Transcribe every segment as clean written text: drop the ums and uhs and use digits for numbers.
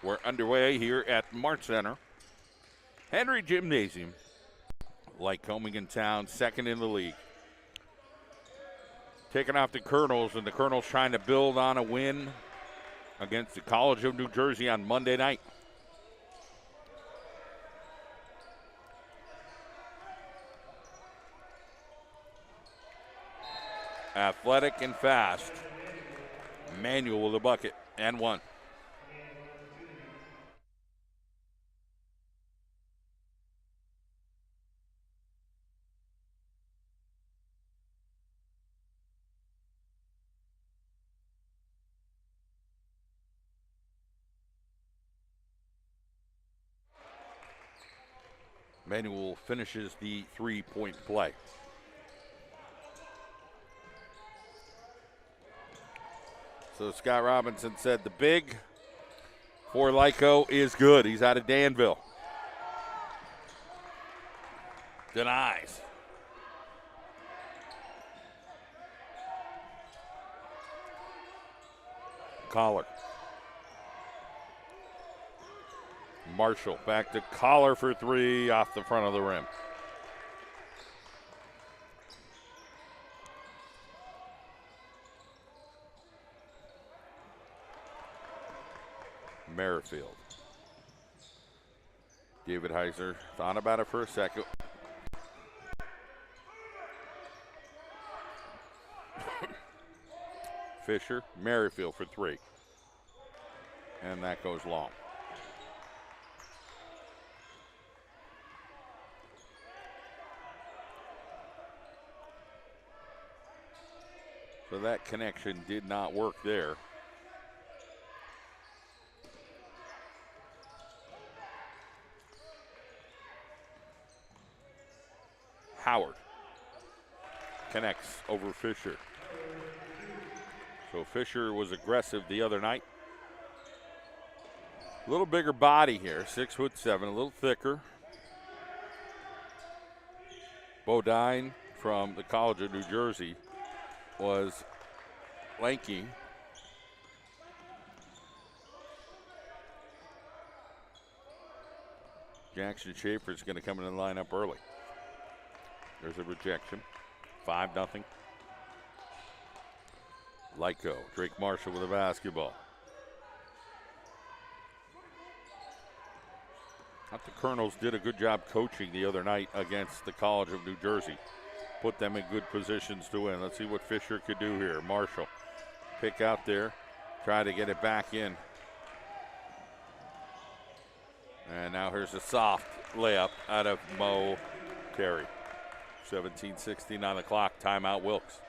We're underway here at Mart Center. Henry Gymnasium. Lycoming in town, second in the league. Taking off the Colonels, and the Colonels trying to build on a win against the College of New Jersey on Monday night. Athletic and fast. Manuel with a bucket and one. Manuel finishes the three-point play. So Scott Robinson said the big for Lyco is good. He's out of Danville. Denies. Collar. Marshall back to Collar for three off the front of the rim. Merrifield. David Heiser thought about it for a second. Fisher, Merrifield for three. And that goes long. So that connection did not work there. Howard connects over Fisher. So Fisher was aggressive the other night. A little bigger body here, 6'7", a little thicker. Bodine from the College of New Jersey was lanky. Jackson Schaefer's going to come in the lineup early. There's a rejection. 5-0. Lyco, Drake Marshall with a basketball. I thought the Colonels did a good job coaching the other night against the College of New Jersey. Put them in good positions to win. Let's see what Fisher could do here. Marshall, pick out there, try to get it back in. And now here's a soft layup out of Mo Terry. 17:16 on the clock. Timeout, Wilkes.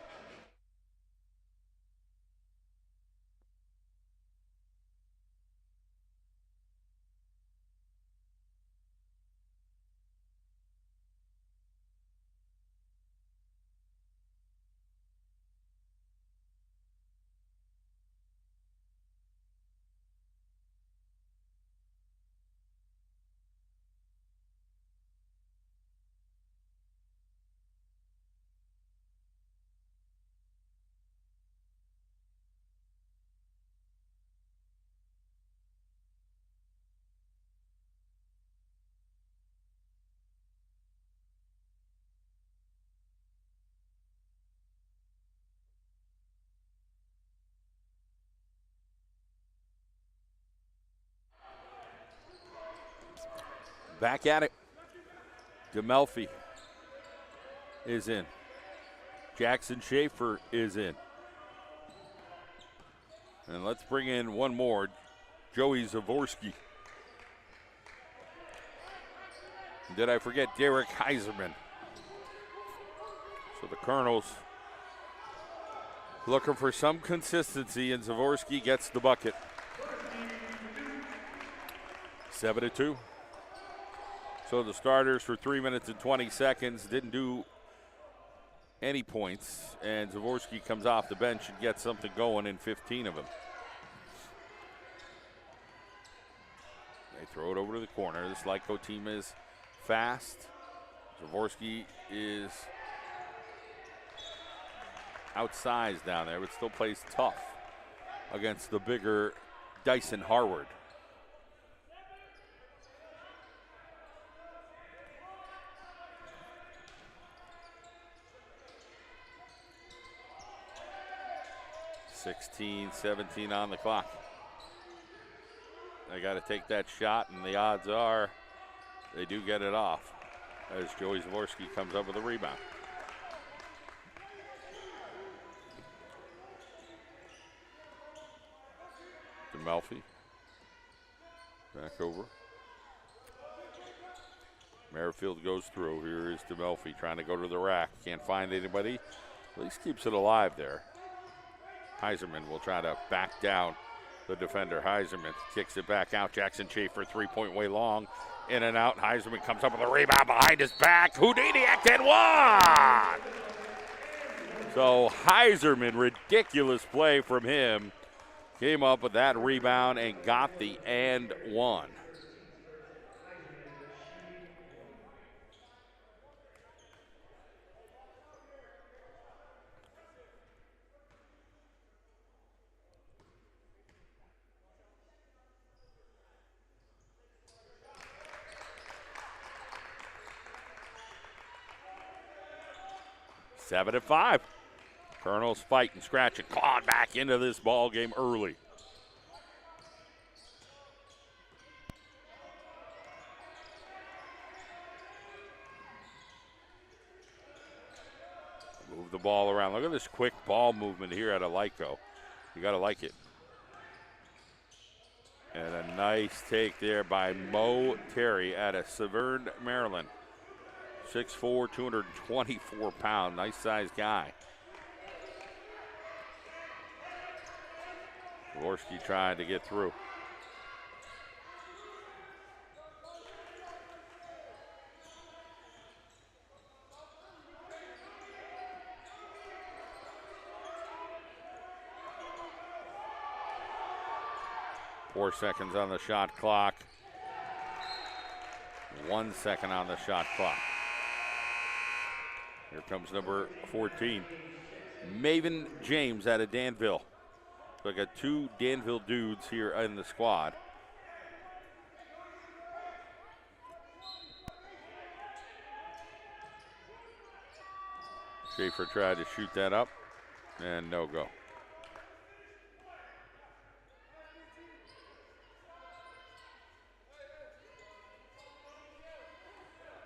Back at it. DeMelfi is in. Jackson Schaefer is in. And let's bring in one more, Joey Zavorsky. Did I forget Derek Heiserman? So the Colonels looking for some consistency, and Zavorsky gets the bucket. 7-2. So the starters for 3 minutes and 20 seconds didn't do any points, and Zavorsky comes off the bench and gets something going in 15 of them. They throw it over to the corner. This Lyco team is fast. Zavorsky is outsized down there, but still plays tough against the bigger Dyson Harward. 16-17 on the clock. They got to take that shot, and the odds are they do get it off as Joey Zavorsky comes up with a rebound. Melfi. Back over. Merrifield goes through. Here is DeMelfi trying to go to the rack. Can't find anybody. At least keeps it alive there. Heiserman will try to back down the defender. Heiserman kicks it back out. Jackson Schaefer, three-point way long. In and out. Heiserman comes up with a rebound behind his back. Houdini and one! So Heiserman, ridiculous play from him. Came up with that rebound and got the and one. Seven at 5. Colonels fighting, scratching, clawed back into this ball game early. Move the ball around. Look at this quick ball movement here out of Lyco. You got to like it. And a nice take there by Mo Terry out of Severn, Maryland. 6'4", 224 pound, nice sized guy. Jaworski tried to get through. Four seconds on the shot clock. 1 second on the shot clock. Here comes number 14, Maven James out of Danville. So I got two Danville dudes here in the squad. Schaefer tried to shoot that up, and no go.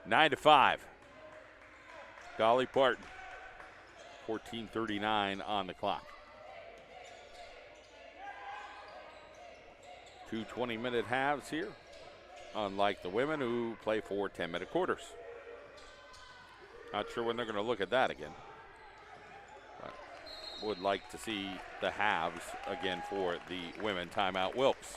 Nine to 5. Dolly Parton, 14:39 on the clock. 2 20-minute halves here, unlike the women who play 4 10-minute quarters. Not sure when they're going to look at that again. But would like to see the halves again for the women. Timeout, Wilkes.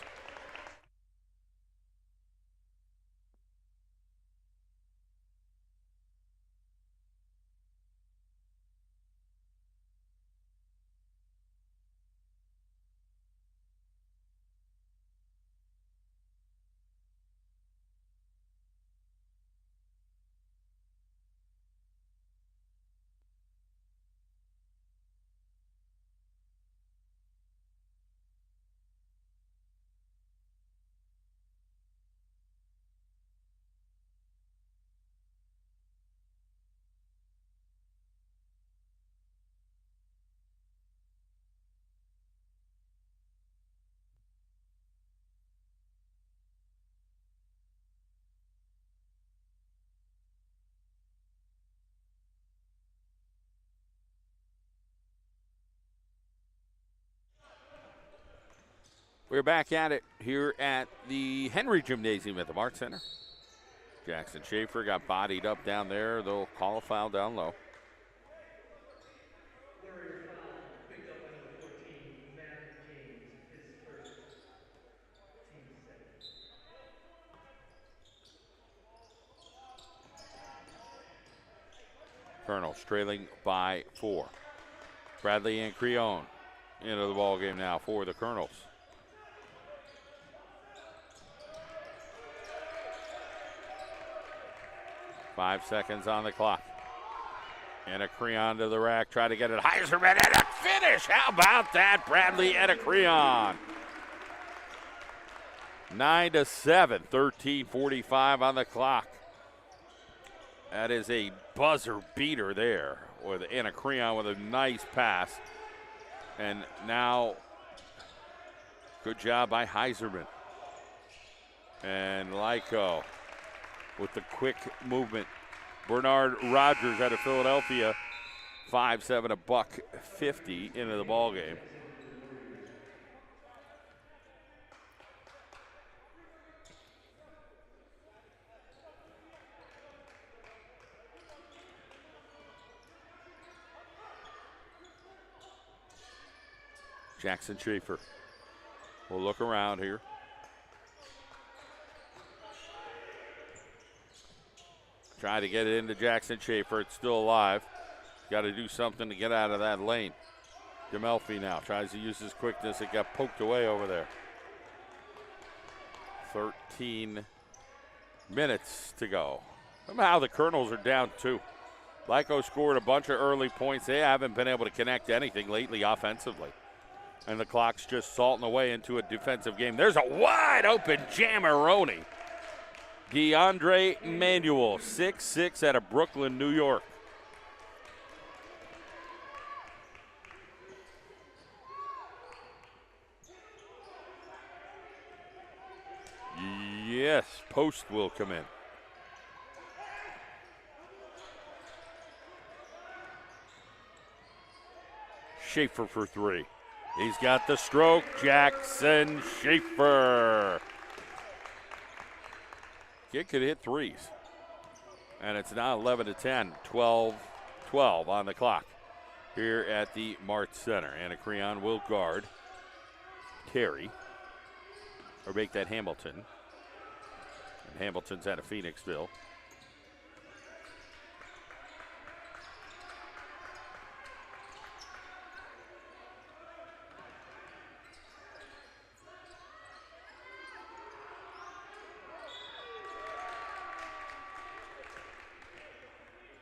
We're back at it here at the Henry Gymnasium at the Mart Center. Jackson Schaefer got bodied up down there. They'll call a foul down low. Colonels trailing by 4. Bradley and Creone into the ball game now for the Colonels. Five seconds on the clock. And a Creon to the rack. Try to get it. Heiserman and a finish. How about that, Bradley and a Creon? 9-7. 13:45 on the clock. That is a buzzer beater there with Anna Creon with a nice pass. And now, good job by Heiserman. And Lyco with the quick movement. Bernard Rogers out of Philadelphia, 5'7", $150 into the ball game. Jackson Schaefer will look around here. Try to get it into Jackson Schaefer. It's still alive. Got to do something to get out of that lane. DeMelfi now tries to use his quickness. It got poked away over there. 13 minutes to go. Somehow the Colonels are down 2. Lyco scored a bunch of early points. They haven't been able to connect anything lately offensively. And the clock's just salting away into a defensive game. There's a wide open jammeroni. DeAndre Manuel, 6'6", out of Brooklyn, New York. Yes, post will come in. Schaefer for 3. He's got the stroke. Jackson Schaefer. Kid could hit threes. And it's now 11-10, 12-12 on the clock here at the Mart Center. Anacreon will guard Terry, or make that Hamilton. And Hamilton's out of Phoenixville.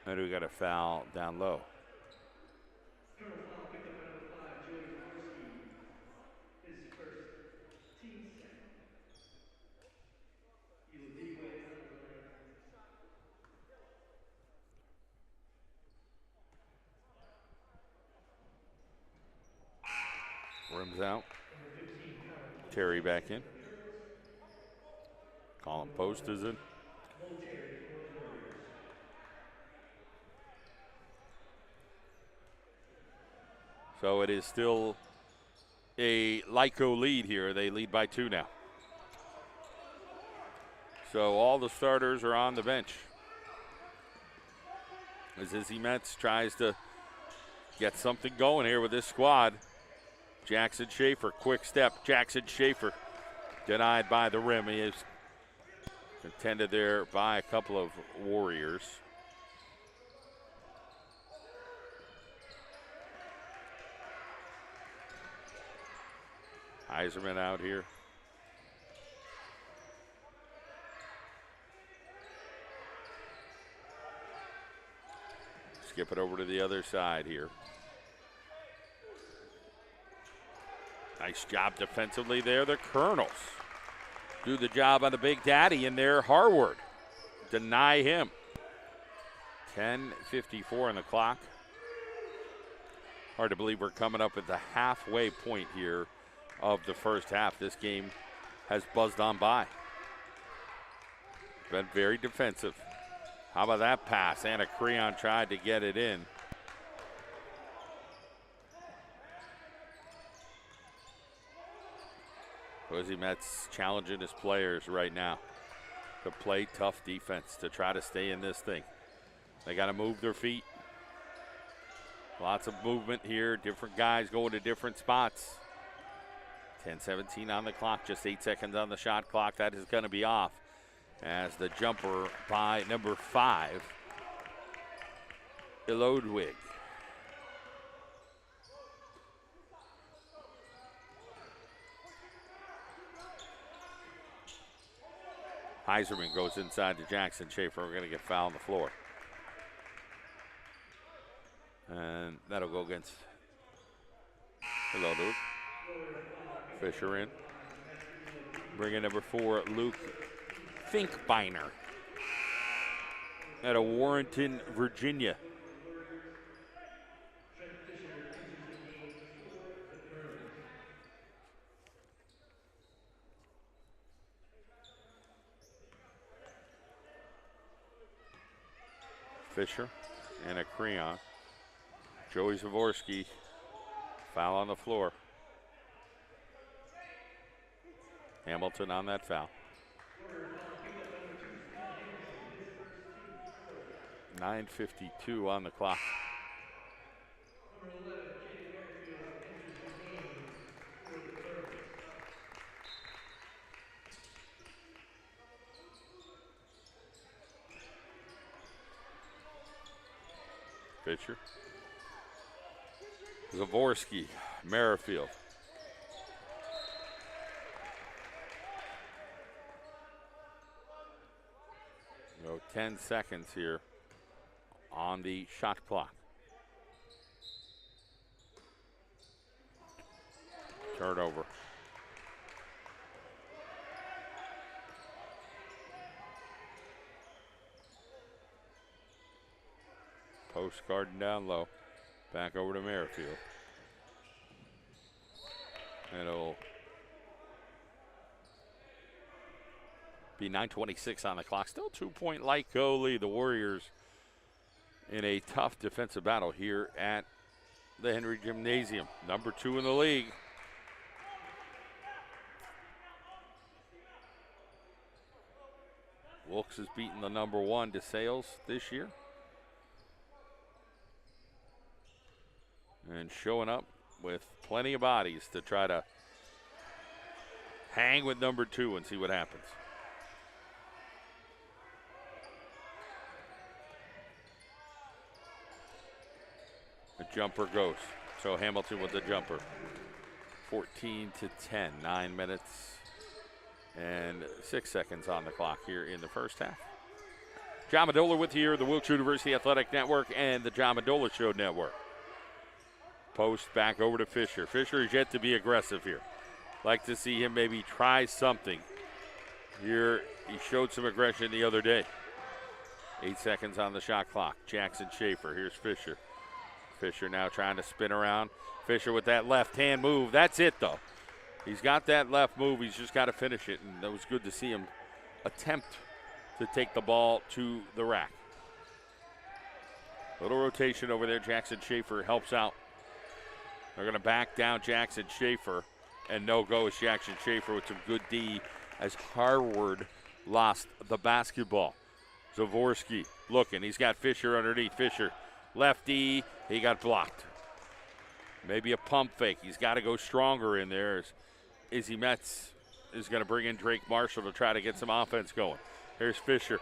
And we got a foul down low. Colonel foul picked up by number 5, Joey Zaborski. His first team second. He will be away out of the line. Rims out. Terry back in. Colin Post is in. So it is still a Lyco lead here. They lead by 2 now. So all the starters are on the bench. As Izzy Metz tries to get something going here with this squad. Jackson Schaefer, quick step. Jackson Schaefer denied by the rim. He is contended there by a couple of Warriors. Heiserman out here. Skip it over to the other side here. Nice job defensively there. The Colonels do the job on the Big Daddy in there. Harward deny him. 10:54 on the clock. Hard to believe we're coming up at the halfway point here of the first half. This game has buzzed on by. Been very defensive. How about that pass? Anacreon tried to get it in. Izzy Metz challenging his players right now to play tough defense, to try to stay in this thing. They got to move their feet. Lots of movement here. Different guys going to different spots. 10:17 on the clock, just 8 seconds on the shot clock. That is going to be off as the jumper by number 5, Elodwig. Heiserman goes inside to Jackson Schaefer. We're going to get fouled on the floor. And that'll go against Elodwig. Fisher in. Bring in number 4, Luke Finkbeiner out of Warrenton, Virginia. Fisher and a Creon. Joey Zavorsky, foul on the floor. Hamilton on that foul. 9:52 on the clock. Number 11, Jaden Merrifield enters the game for the Terps. Fisher. Zavorsky, Merrifield. So 10 seconds here on the shot clock. Turnover. Post guarding down low. Back over to Merrifield. And it'll be 9:26 on the clock. Still 2-point Lyco lead. The Warriors in a tough defensive battle here at the Henry Gymnasium. Number 2 in the league. Wilkes has beaten the number 1 DeSales this year. And showing up with plenty of bodies to try to hang with number 2 and see what happens. The jumper goes. So Hamilton with the jumper. 14-10, 9 minutes and 6 seconds on the clock here in the first half. John Madola with you here, the Wilkes University Athletic Network and the John Madola Show Network. Post back over to Fisher. Fisher is yet to be aggressive here. Like to see him maybe try something. Here, he showed some aggression the other day. 8 seconds on the shot clock. Jackson Schaefer, here's Fisher. Fisher now trying to spin around. Fisher with that left hand move. That's it though. He's got that left move. He's just got to finish it. And that was good to see him attempt to take the ball to the rack. Little rotation over there. Jackson Schaefer helps out. They're going to back down Jackson Schaefer. And no go is Jackson Schaefer with some good D as Harvard lost the basketball. Zavorsky looking. He's got Fisher underneath. Fisher lefty. He got blocked. Maybe a pump fake. He's got to go stronger in there. As Izzy Metz is going to bring in Drake Marshall to try to get some offense going. Here's Fisher.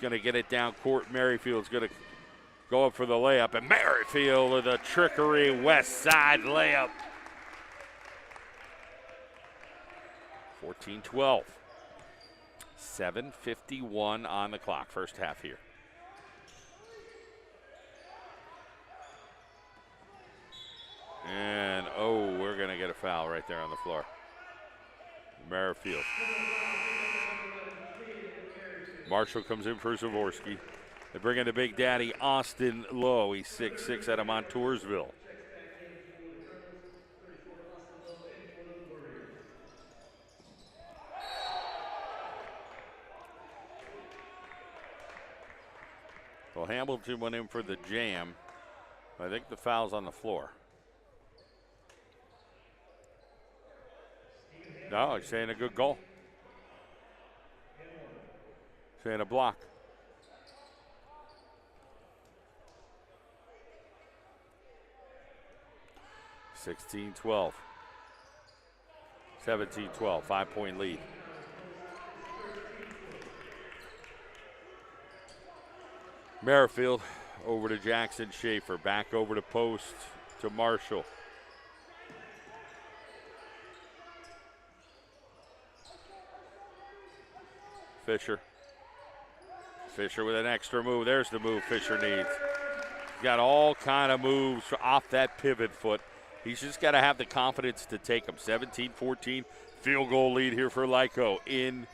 Going to get it down court. Merrifield's going to go up for the layup. And Merrifield with a trickery west side layup. 14-12. 7:51 on the clock. First half here. And, we're going to get a foul right there on the floor. Merrifield. Marshall comes in for Zavorsky. They bring in the big daddy, Austin Lowe. He's 6'6" out of Montoursville. Well, Hamilton went in for the jam. I think the foul's on the floor. No, he's saying a good goal. Saying a block. (16-12). 17-12, 5-point lead. Merrifield over to Jackson Schaefer. Back over to post to Marshall. Fisher. Fisher with an extra move. There's the move Fisher needs. He's got all kind of moves off that pivot foot. He's just got to have the confidence to take them. 17-14, field goal lead here for Lyco in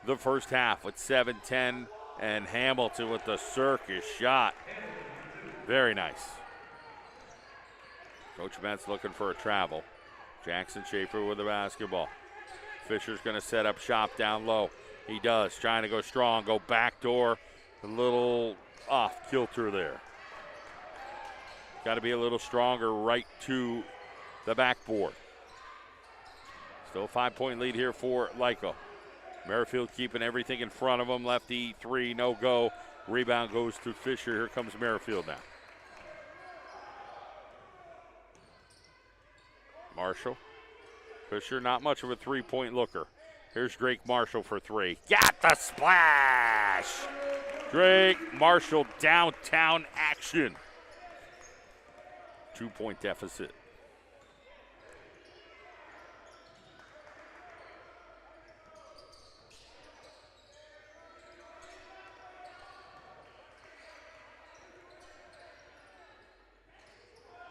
the first half with 7-10. And Hamilton with the circus shot. Very nice. Coach Metz looking for a travel. Jackson Schaefer with the basketball. Fisher's going to set up shop down low. He does, trying to go strong, go back door. A little off kilter there. Got to be a little stronger right to the backboard. Still a 5-point lead here for Lyco. Merrifield keeping everything in front of him. Lefty, three, no go. Rebound goes to Fisher. Here comes Merrifield now. Marshall. Fisher, not much of a three-point looker. Here's Drake Marshall for three. Got the splash! Drake Marshall, downtown action. 2-point deficit.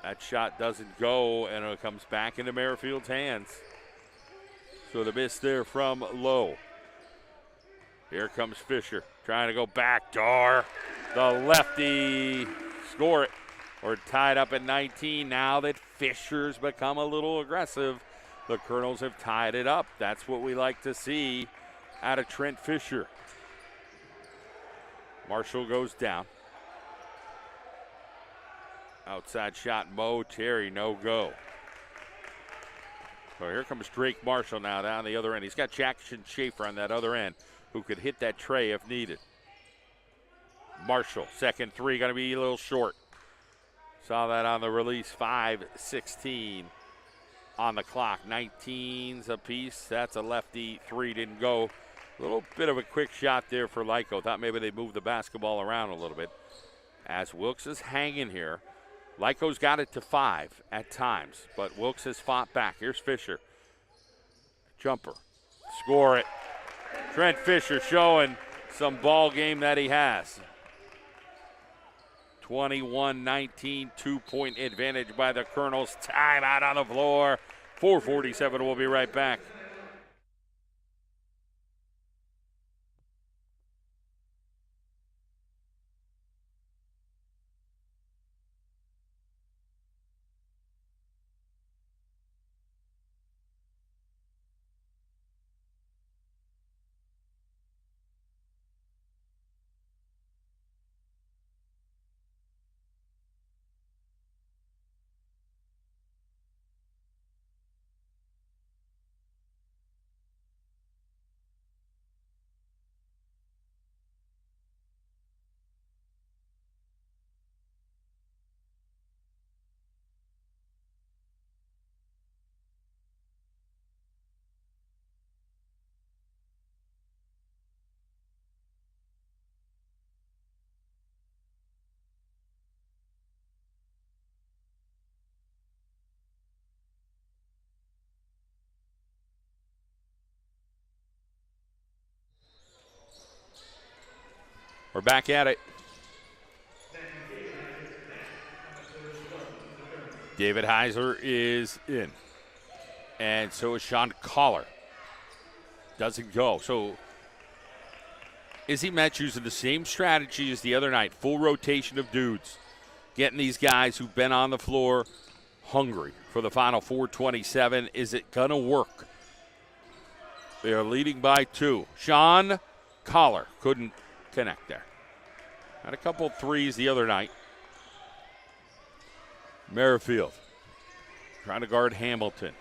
That shot doesn't go, and it comes back into Merrifield's hands. So the miss there from Lowe. Here comes Fisher, trying to go backdoor. The lefty, score it. We're tied up at 19 now that Fisher's become a little aggressive. The Colonels have tied it up. That's what we like to see out of Trent Fisher. Marshall goes down. Outside shot, Mo Terry, no go. So here comes Drake Marshall now down the other end. He's got Jackson Schaefer on that other end who could hit that tray if needed. Marshall, second three, going to be a little short. Saw that on the release, 5:16 on the clock. 19s apiece. That's a lefty, three didn't go. A little bit of a quick shot there for Lyco. Thought maybe they'd move the basketball around a little bit. As Wilkes is hanging here. Lyco's got it to 5 at times, but Wilkes has fought back. Here's Fisher. Jumper. Score it. Trent Fisher showing some ball game that he has. 21-19, 2-point advantage by the Colonels. Time out on the floor. 4:47, we'll be right back. We're back at it. David Heiser is in. And so is Sean Collar. Doesn't go. So Izzy Metz using the same strategy as the other night. Full rotation of dudes. Getting these guys who've been on the floor hungry for the final 4:27. Is it going to work? They are leading by 2. Sean Collar couldn't connect there. Had a couple threes the other night. Merrifield trying to guard Hamilton.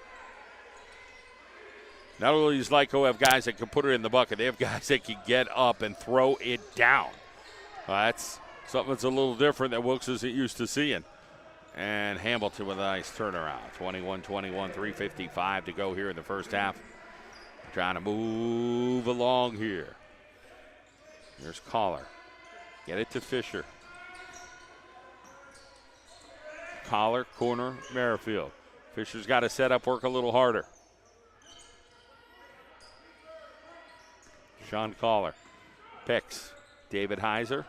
Not only does Lyco have guys that can put it in the bucket, they have guys that can get up and throw it down. That's something that's a little different that Wilkes isn't used to seeing. And Hamilton with a nice turnaround. 21-21, 3:55 to go here in the first half. Trying to move along here. Here's Collar. Get it to Fisher. Collar, corner, Merrifield. Fisher's got to set up, work a little harder. Sean Collar picks. David Heiser.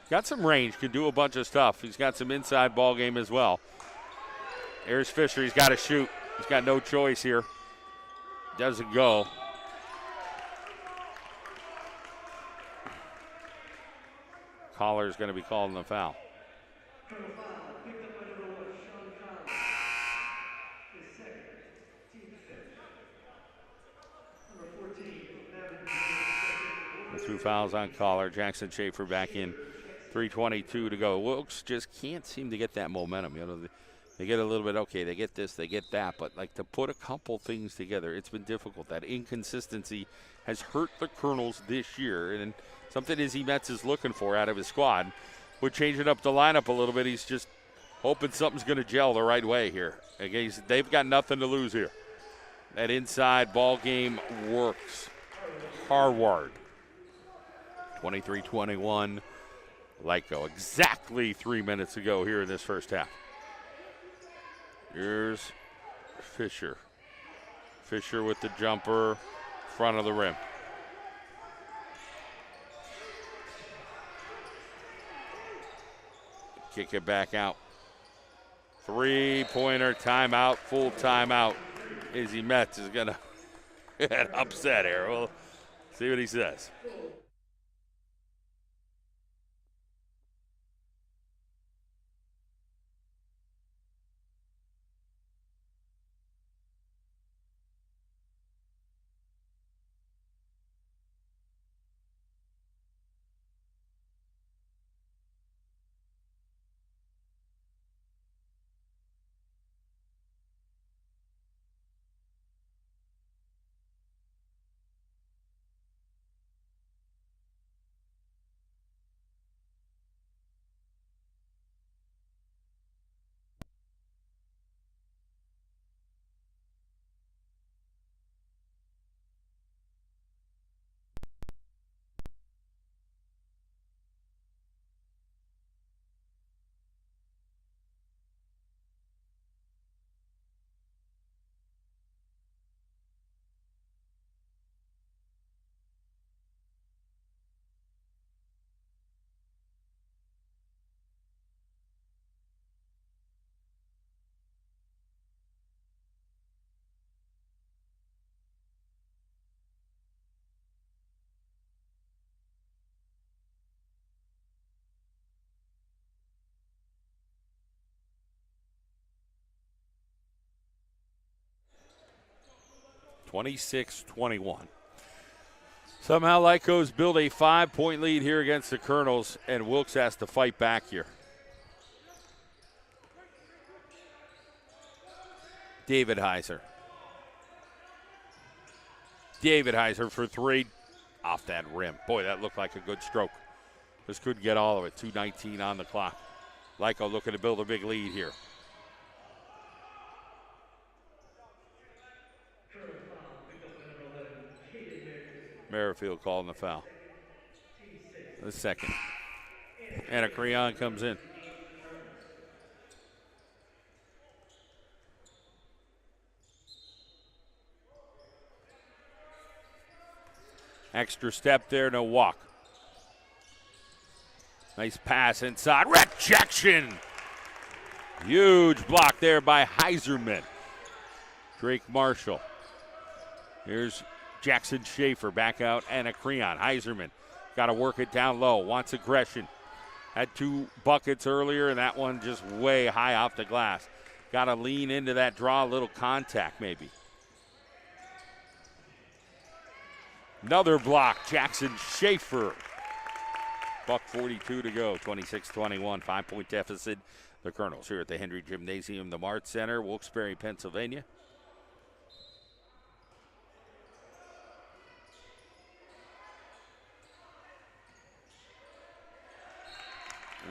Got some range, can do a bunch of stuff. He's got some inside ball game as well. Here's Fisher, he's got to shoot. He's got no choice here. Doesn't go. Collar's going to be calling the foul. The 2 fouls on Collar. Jackson Schaefer back in 3:22 to go. Wilkes just can't seem to get that momentum. You know, they get a little bit, okay, they get this, they get that, but like to put a couple things together, it's been difficult. That inconsistency has hurt the Colonels this year, and something Izzy Metz is looking for out of his squad. We're changing up the lineup a little bit. He's just hoping something's going to gel the right way here. Again, they've got nothing to lose here. That inside ball game works. Harvard. 23-21. Lyco. Exactly 3 minutes ago here in this first half. Here's Fisher. Fisher with the jumper, front of the rim. Kick it back out. Three-pointer, timeout, full timeout. Izzy Metz is going to get upset here. We'll see what he says. (26-21). Somehow Lyco's built a 5-point lead here against the Colonels, and Wilkes has to fight back here. David Heiser. David Heiser for three. Off that rim. Boy, that looked like a good stroke. Just couldn't get all of it. 2:19 on the clock. Lyco looking to build a big lead here. Merrifield calling the foul. The second. And a Creon comes in. Extra step there, no walk. Nice pass inside. Rejection! Huge block there by Heiserman. Drake Marshall. Here's Jackson Schaefer back out and a Creon. Heiserman got to work it down low. Wants aggression. Had 2 buckets earlier, and that one just way high off the glass. Got to lean into that, draw a little contact maybe. Another block, Jackson Schaefer. $1:42 to go, 26-21, 5-point deficit. The Colonels here at the Hendry Gymnasium, the Mart Center, Wilkes-Barre, Pennsylvania.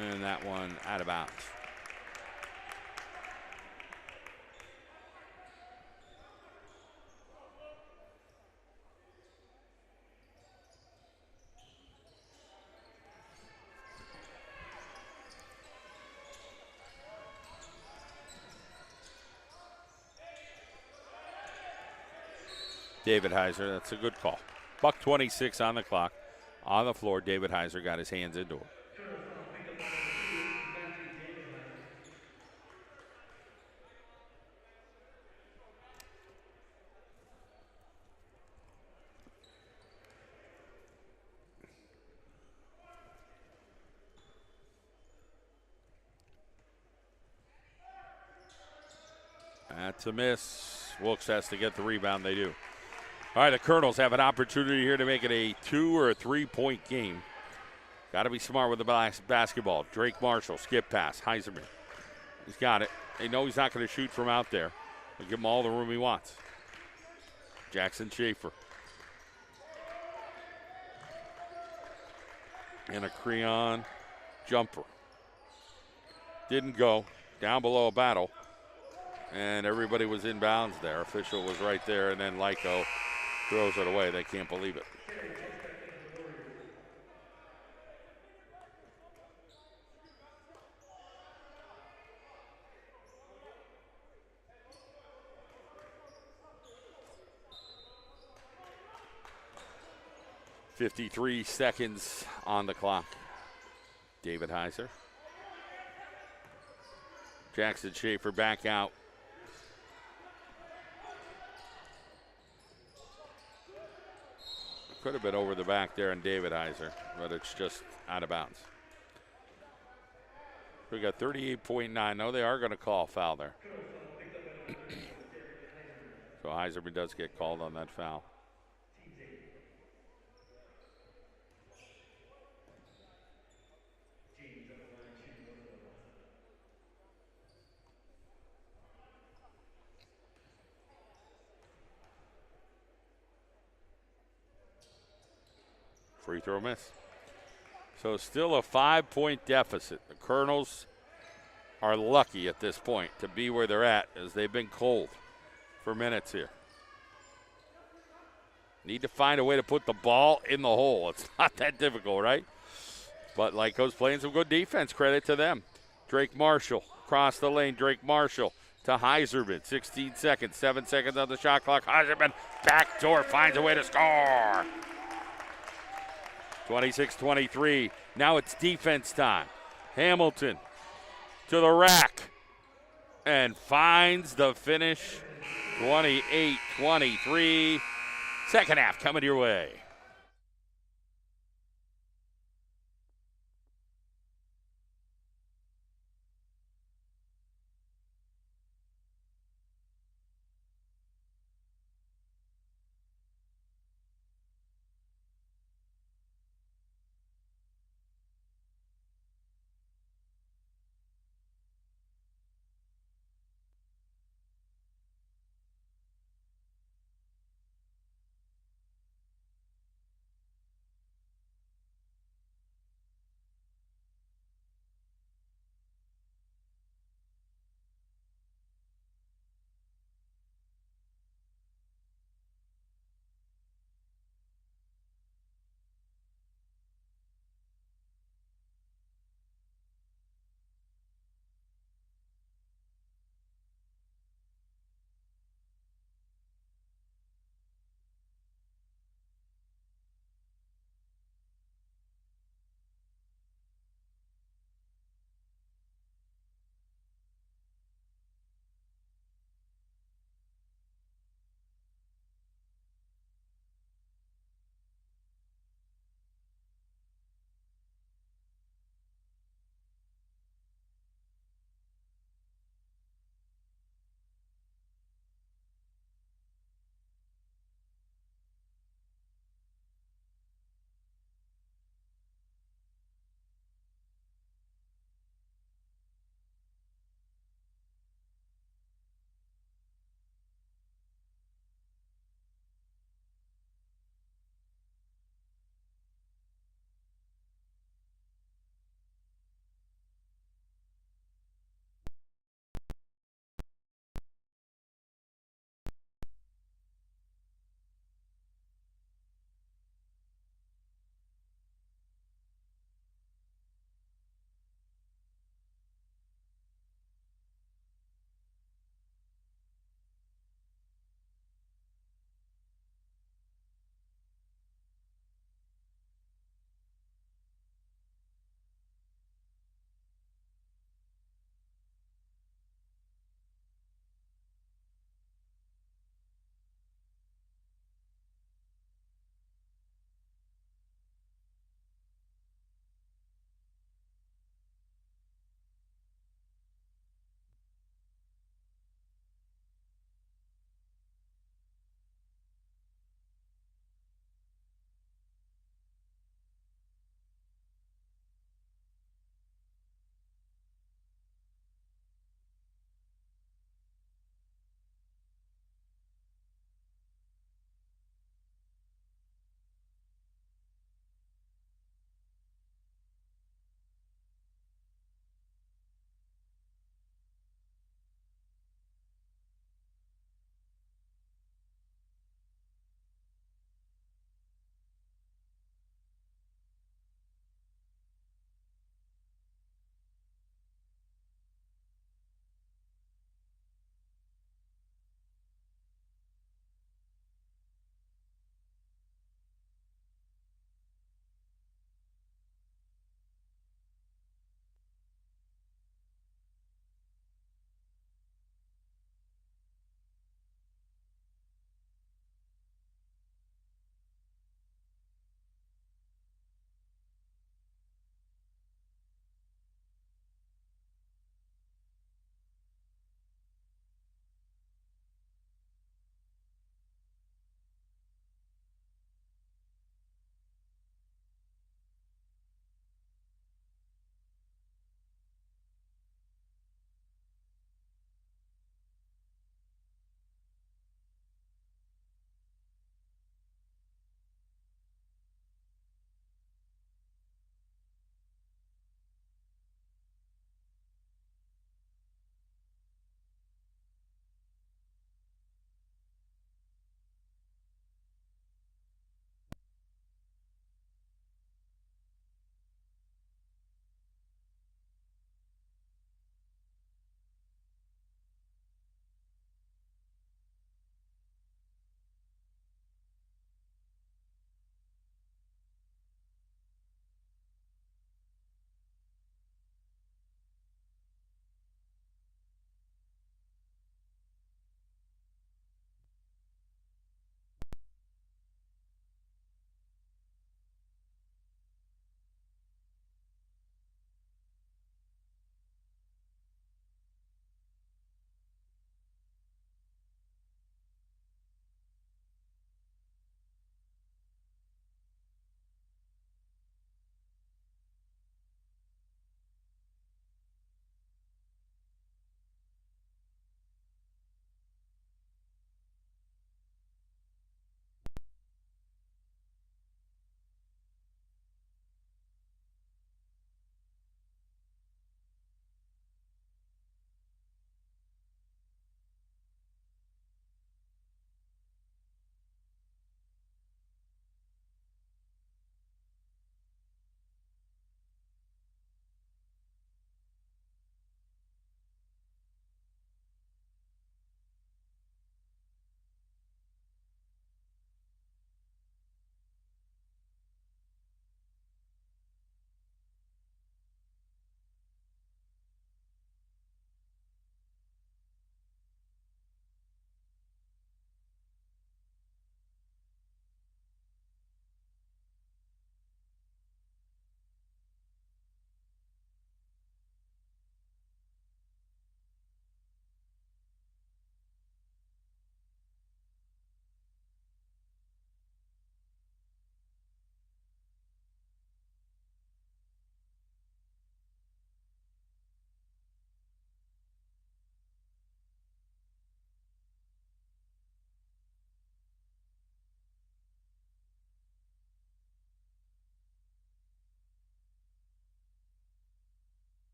And that one out of bounds. David Heiser, that's a good call. $1:26 on the clock. On the floor, David Heiser got his hands into it. That's a miss. Wilkes has to get the rebound. They do. All right, the Colonels have an opportunity here to make it a 2 or a 3-point game. Got to be smart with the basketball. Drake Marshall, skip pass. Heiserman. He's got it. They know he's not going to shoot from out there. They'll give him all the room he wants. Jackson Schaefer. And a Creon jumper. Didn't go. Down below a battle. And everybody was in bounds there. Official was right there, and then Lyco throws it away. They can't believe it. .53 seconds on the clock. David Heiser. Jackson Schaefer back out. Could have been over the back there on David Heiser, but it's just out of bounds. We got 38.9. No, they are going to call foul there. So Heiserman does get called on that foul. Free throw miss. So still a 5-point deficit. The Colonels are lucky at this point to be where they're at, as they've been cold for minutes here. Need to find a way to put the ball in the hole. It's not that difficult, right? But Lyco's playing some good defense. Credit to them. Drake Marshall across the lane. Drake Marshall to Heiserman. 16 seconds. 7 seconds on the shot clock. Heiserman backdoor finds a way to score. 26-23. Now it's defense time. Hamilton to the rack and finds the finish. 28-23. Second half coming your way.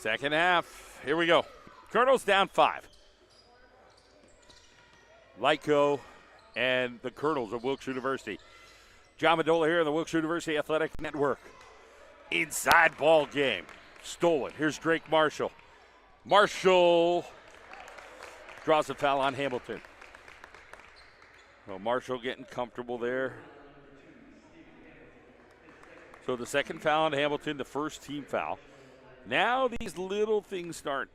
Second half. Here we go. Colonels down 5. Lyco and the Colonels of Wilkes University. John Medola here on the Wilkes University Athletic Network. Inside ball game. Stolen. Here's Drake Marshall. Marshall draws a foul on Hamilton. So Marshall getting comfortable there. So the second foul on Hamilton, the first team foul. Now these little things start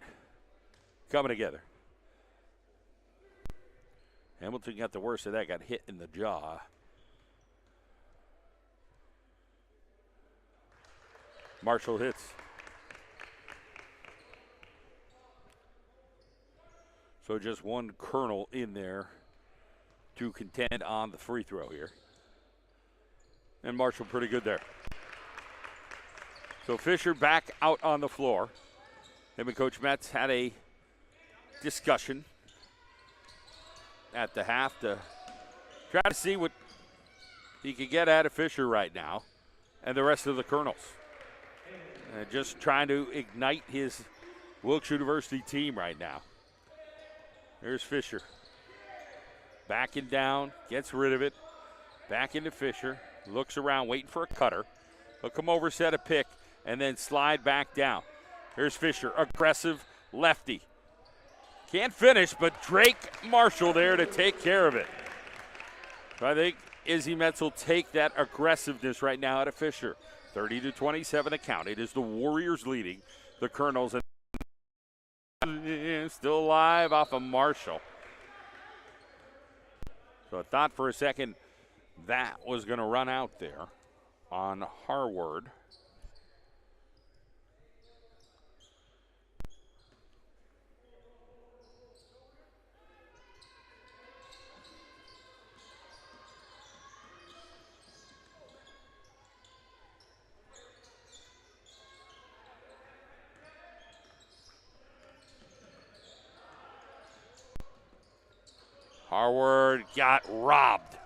coming together. Hamilton got the worst of that, got hit in the jaw. Marshall hits. So just one Colonel in there to contend on the free throw here. And Marshall pretty good there. So Fisher back out on the floor. Him and Coach Metz had a discussion at the half to try to see what he could get out of Fisher right now and the rest of the Colonels. Just trying to ignite his Wilkes University team right now. There's Fisher. Backing down, gets rid of it. Back into Fisher. Looks around, waiting for a cutter. He'll come over, set a pick, and then slide back down. Here's Fisher, aggressive lefty. Can't finish, but Drake Marshall there to take care of it. So I think Izzy Metz will take that aggressiveness right now out of Fisher. 30-27 the count. It is the Warriors leading the Colonels. And still alive off of Marshall. So I thought for a second that was going to run out there on Harward. Harward got robbed.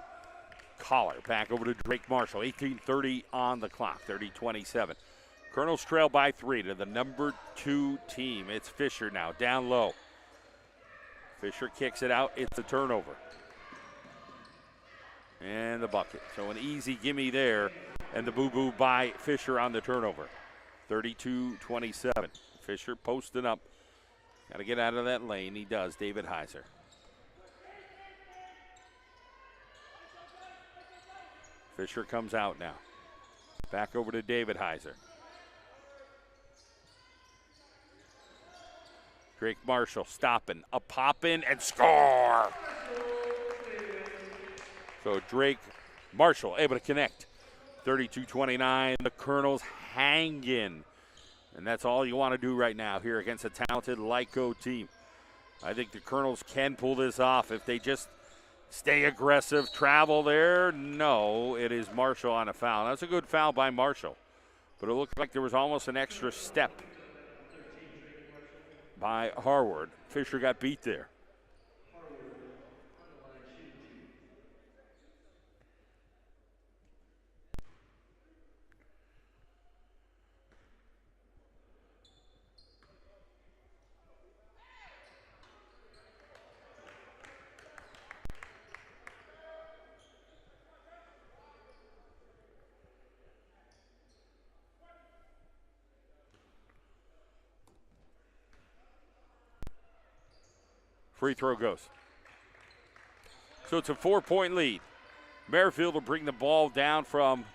Collar back over to Drake Marshall. 18:30 on the clock. 30-27. Colonels trail by 3 to the number 2 team. It's Fisher now down low. Fisher kicks it out. It's a turnover. And the bucket. So an easy gimme there. And the boo-boo by Fisher on the turnover. 32-27. Fisher posting up. Got to get out of that lane. He does. David Heiser. Fisher comes out now. Back over to David Heiser. Drake Marshall stopping, a pop in, and score! So Drake Marshall able to connect. 32-29, the Colonels hanging. And that's all you want to do right now here against a talented Lyco team. I think the Colonels can pull this off if they just stay aggressive, travel there. No, it is Marshall on a foul. That's a good foul by Marshall. But it looked like there was almost an extra step by Harward. Fisher got beat there. Free throw goes. So it's a 4-point lead. Merrifield will bring the ball down from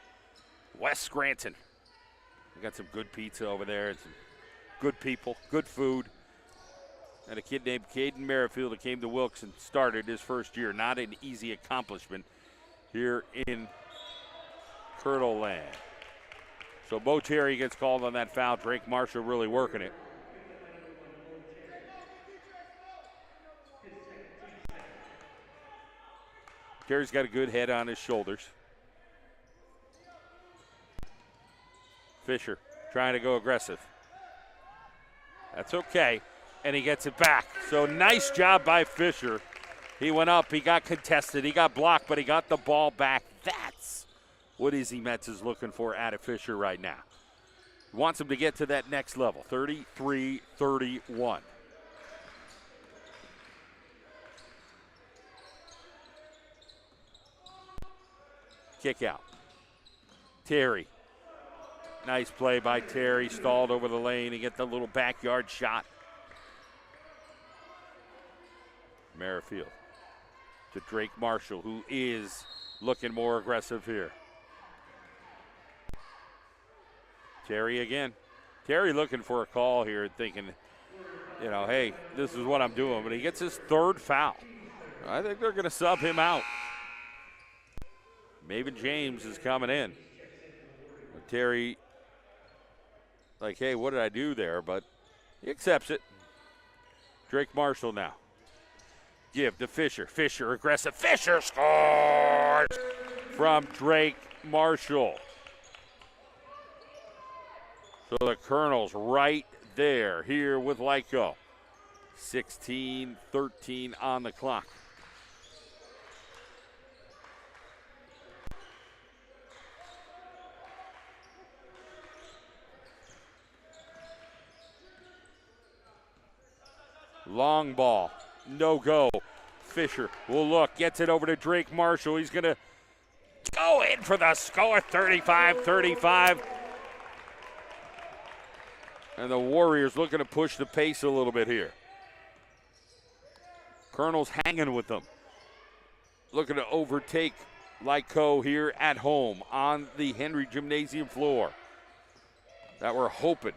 West Scranton. We got some good pizza over there and some good people, good food. And a kid named Caden Merrifield that came to Wilkes and started his first year. Not an easy accomplishment here in Colonel Land. So Bo Terry gets called on that foul. Drake Marshall really working it. Terry's got a good head on his shoulders. Fisher trying to go aggressive. That's okay. And he gets it back. So nice job by Fisher. He went up, he got contested, he got blocked, but he got the ball back. That's what Izzy Metz is looking for out of Fisher right now. Wants him to get to that next level, 33-31. Kick out. Terry. Nice play by Terry. Stalled over the lane. He get the little backyard shot. Merrifield to Drake Marshall, who is looking more aggressive here. Terry again. Terry looking for a call here, thinking, hey, this is what I'm doing. But he gets his third foul. I think they're going to sub him out. Maven James is coming in. Terry, like, hey, what did I do there? But he accepts it. Drake Marshall now. Give to Fisher. Fisher aggressive. Fisher scores from Drake Marshall. So the Colonels right there here with Lyco. 16-13 on the clock. Long ball, no go. Fisher will look, gets it over to Drake Marshall. He's going to go in for the score, 35-35. And the Warriors looking to push the pace a little bit here. Colonel's hanging with them. Looking to overtake Lyco here at home on the Henry Gymnasium floor. That we're hoping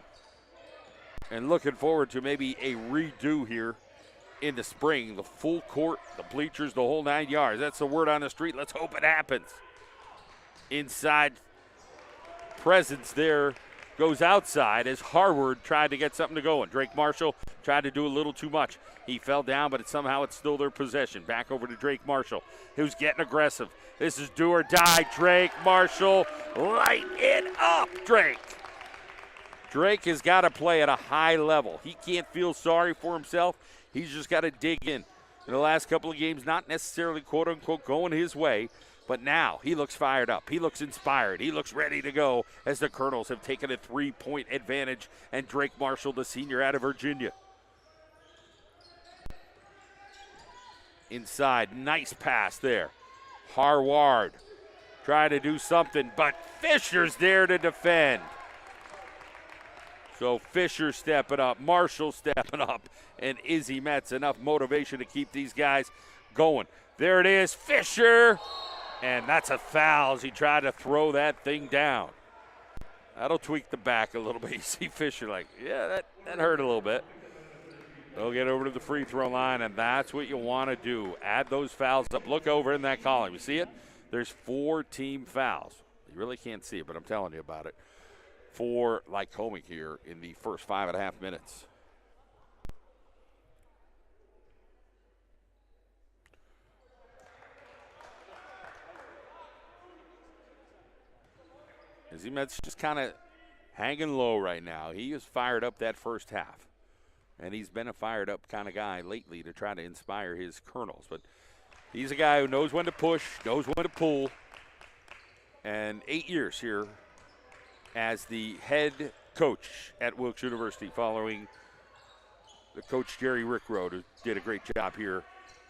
and looking forward to maybe a redo here in the spring. The full court, the bleachers, the whole 9 yards. That's the word on the street. Let's hope it happens. Inside presence there goes outside as Harward tried to get something to go. And Drake Marshall tried to do a little too much. He fell down, but somehow it's still their possession. Back over to Drake Marshall, who's getting aggressive. This is do or die. Drake Marshall, light it up, Drake. Drake has got to play at a high level. He can't feel sorry for himself. He's just got to dig in. In the last couple of games, not necessarily quote-unquote going his way, but now he looks fired up. He looks inspired. He looks ready to go as the Colonels have taken a 3-point advantage, and Drake Marshall, the senior out of Virginia. Inside, nice pass there. Harward trying to do something, but Fisher's there to defend. So Fisher stepping up, Marshall stepping up, and Izzy Metz enough motivation to keep these guys going. There it is, Fisher, and that's a foul as he tried to throw that thing down. That'll tweak the back a little bit. You see Fisher like, yeah, that hurt a little bit. They'll get over to the free throw line, and that's what you want to do. Add those fouls up. Look over in that column. You see it? There's 4 team fouls. You really can't see it, but I'm telling you about it. For Lycoming here in the first 5.5 minutes. Izzy Metz just kind of hanging low right now. He is fired up that first half. And he's been a fired up kind of guy lately to try to inspire his Colonels. But he's a guy who knows when to push, knows when to pull. And 8 years here as the head coach at Wilkes University following the coach Jerry Rickroad, who did a great job here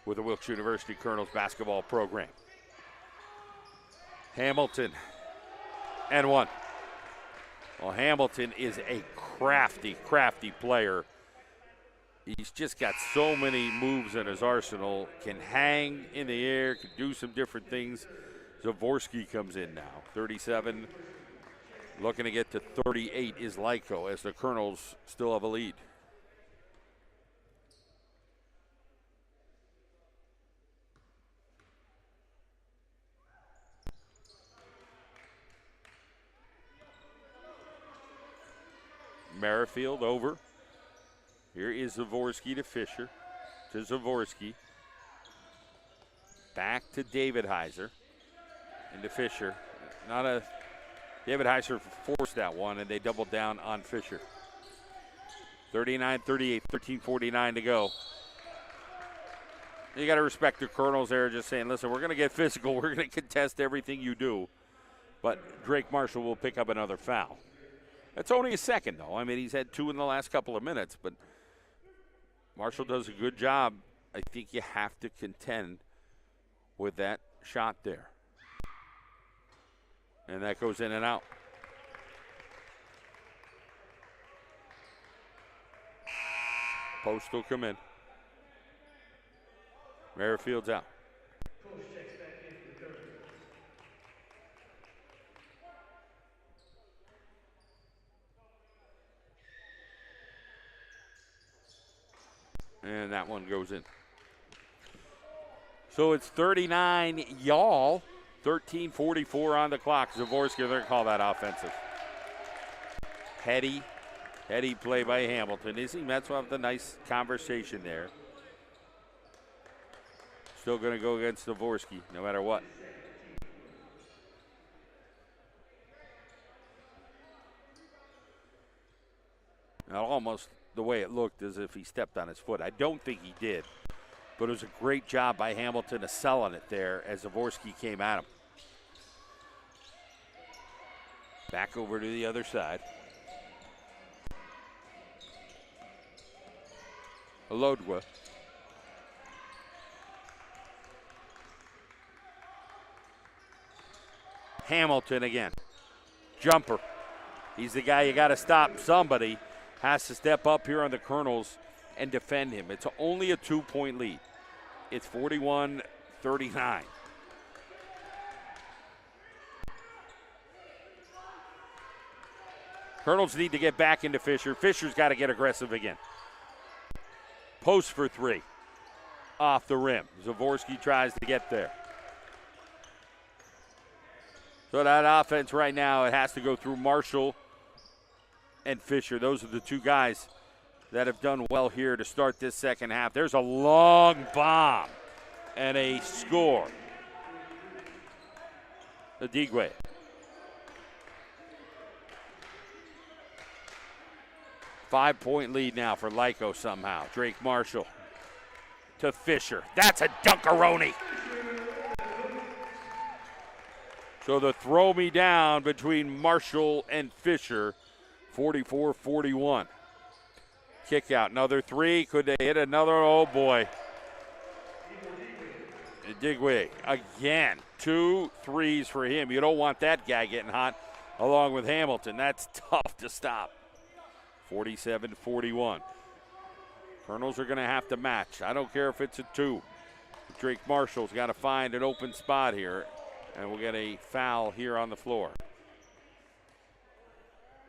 with the Wilkes University Colonels basketball program. Hamilton and 1. Well, Hamilton is a crafty player. He's just got so many moves in his arsenal, can hang in the air, can do some different things. Zavorsky comes in now, 37. Looking to get to 38 is Lyco as the Colonels still have a lead. Merrifield over. Here is Zavorsky to Fisher. To Zavorsky. Back to David Heiser. Into Fisher. David Heiser forced that one, and they doubled down on Fisher. 39-38, 13:49 to go. You got to respect the Colonels there, just saying, listen, we're going to get physical. We're going to contest everything you do. But Drake Marshall will pick up another foul. That's only a second, though. I mean, he's had 2 in the last couple of minutes, but Marshall does a good job. I think you have to contend with that shot there. And that goes in and out. Post will come in. Merrifield's out. Coach checks back in for the curtain. And that one goes in. So it's 39 y'all, 13:44 on the clock. Zavorsky, they're going to call that offensive. Heady play by Hamilton. Izzy Metz will have the nice conversation there. Still going to go against Zavorsky no matter what. Now, almost the way it looked as if he stepped on his foot. I don't think he did. But it was a great job by Hamilton of selling it there as Zavorsky came at him. Back over to the other side. Alodwa. Hamilton again. Jumper. He's the guy you got to stop. Somebody has to step up here on the Colonels and defend him. It's only a 2-point lead. It's 41-39. Colonels need to get back into Fisher. Fisher's got to get aggressive again. Post for 3. Off the rim. Zavorsky tries to get there. So that offense right now, it has to go through Marshall and Fisher. Those are the two guys that have done well here to start this second half. There's a long bomb and a score. Adigwe. Five-point lead now for Lyco somehow. Drake Marshall to Fisher. That's a dunkaroni. So the throw me down between Marshall and Fisher, 44-41. Kick out, another 3. Could they hit another? Oh boy. Digway again. 2 threes for him. You don't want that guy getting hot along with Hamilton. That's tough to stop. 47-41. Colonels are going to have to match. I don't care if it's a 2. Drake Marshall's got to find an open spot here, and we'll get a foul here on the floor.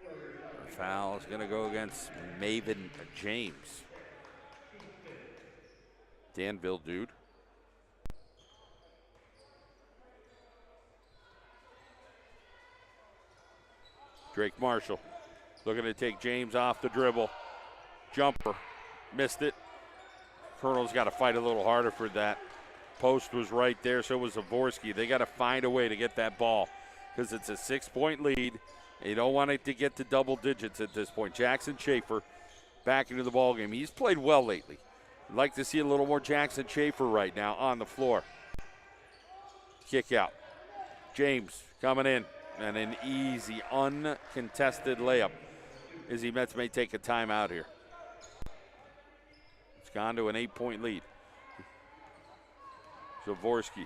The foul is going to go against Maven James. Danville dude. Drake Marshall looking to take James off the dribble. Jumper. Missed it. Colonel's got to fight a little harder for that. Post was right there, so was Zavorsky. They got to find a way to get that ball because it's a 6-point lead. You don't want it to get to double digits at this point. Jackson Schaefer back into the ballgame. He's played well lately. I'd like to see a little more Jackson Schaefer right now on the floor. Kick out. James coming in. And an easy, uncontested layup. Izzy Metz may take a timeout here. It's gone to an 8-point lead. Zavorsky.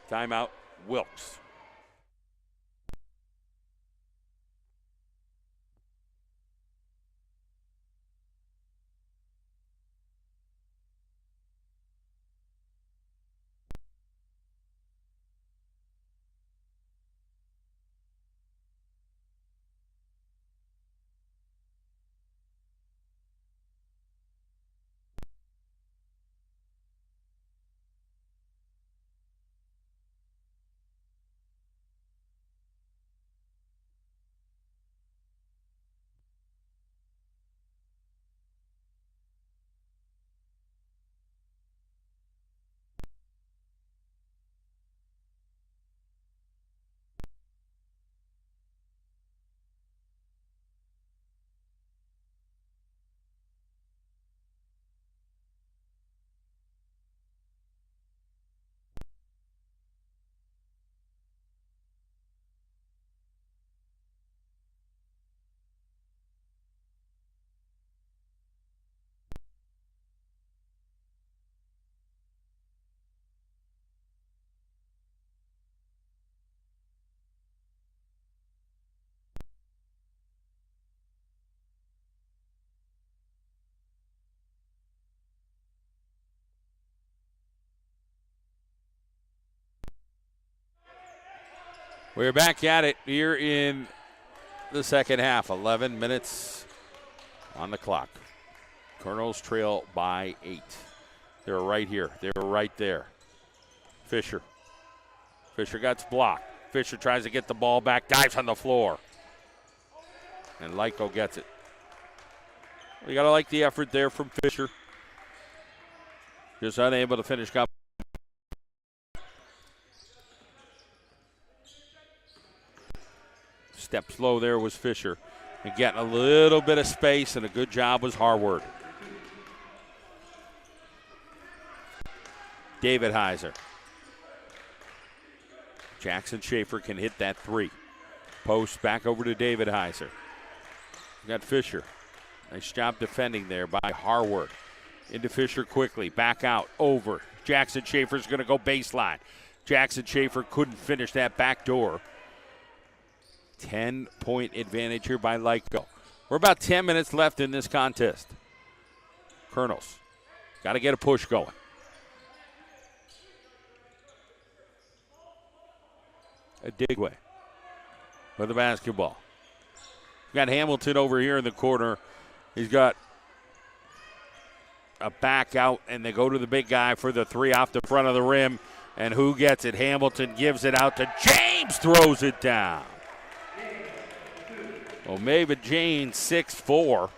Timeout, Wilkes. We're back at it here in the second half. 11 minutes on the clock. Colonels trail by 8. They're right here. They're right there. Fisher. Fisher gets blocked. Fisher tries to get the ball back, dives on the floor. And Lyco gets it. You got to like the effort there from Fisher. Just unable to finish up. Step slow there was Fisher. And getting a little bit of space, and a good job was Harward. David Heiser. Jackson Schaefer can hit that 3. Post back over to David Heiser. We got Fisher. Nice job defending there by Harward. Into Fisher quickly. Back out. Over. Jackson Schaefer's going to go baseline. Jackson Schaefer couldn't finish that back door. 10-point advantage here by Lyco. We're about 10 minutes left in this contest. Colonels. Got to get a push going. Adigwe with the basketball. Got Hamilton over here in the corner. He's got a back out, and they go to the big guy for the 3 off the front of the rim. And who gets it? Hamilton gives it out to James, throws it down. Omega James, 6'4",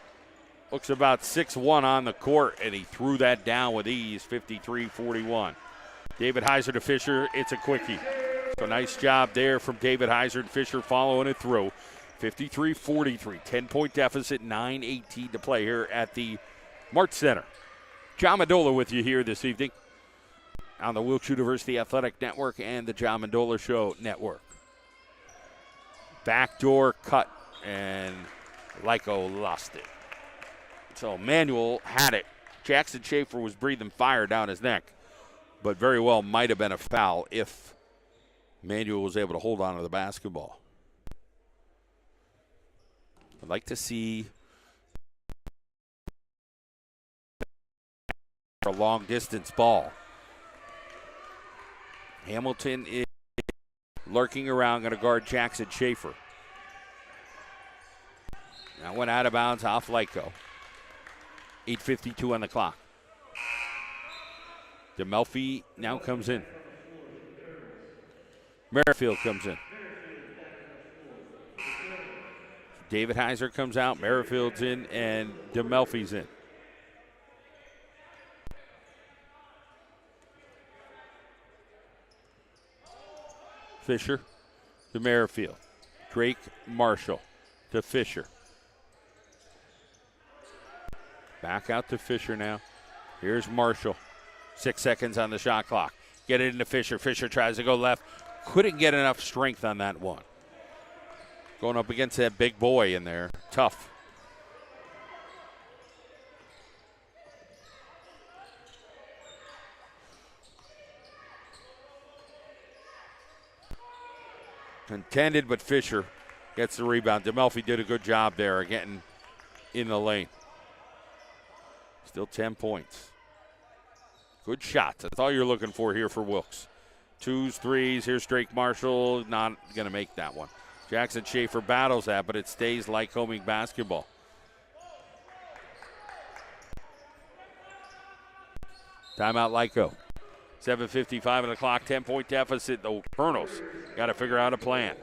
looks about 6'1" on the court, and he threw that down with ease, 53-41. David Heiser to Fisher, it's a quickie. So nice job there from David Heiser and Fisher following it through. 53-43, 10-point deficit, 9:18 to play here at the March Center. John Mandola with you here this evening on the Wilkes University Athletic Network and the John Mandola Show Network. Backdoor cut, and Lyco lost it. So Manuel had it. Jackson Schaefer was breathing fire down his neck, but very well might have been a foul if Manuel was able to hold on to the basketball. I'd like to see a long distance ball. Hamilton is lurking around, going to guard Jackson Schaefer. That went out of bounds off Lyco. 8:52 on the clock. DeMelfi now comes in. Merrifield comes in. David Heiser comes out, Merrifield's in, and DeMelfi's in. Fisher to Merrifield. Drake Marshall to Fisher. Back out to Fisher now. Here's Marshall. 6 seconds on the shot clock. Get it into Fisher. Fisher tries to go left. Couldn't get enough strength on that one. Going up against that big boy in there. Tough. Contended, but Fisher gets the rebound. DeMelfi did a good job there getting in the lane. Still 10 points. Good shots. That's all you're looking for here for Wilkes. 2s, 3s. Here's Drake Marshall. Not going to make that one. Jackson Schaefer battles that, but it stays Lycoming basketball. Timeout Lyco. 7:55 on the clock. 10-point deficit. The Colonels got to figure out a plan.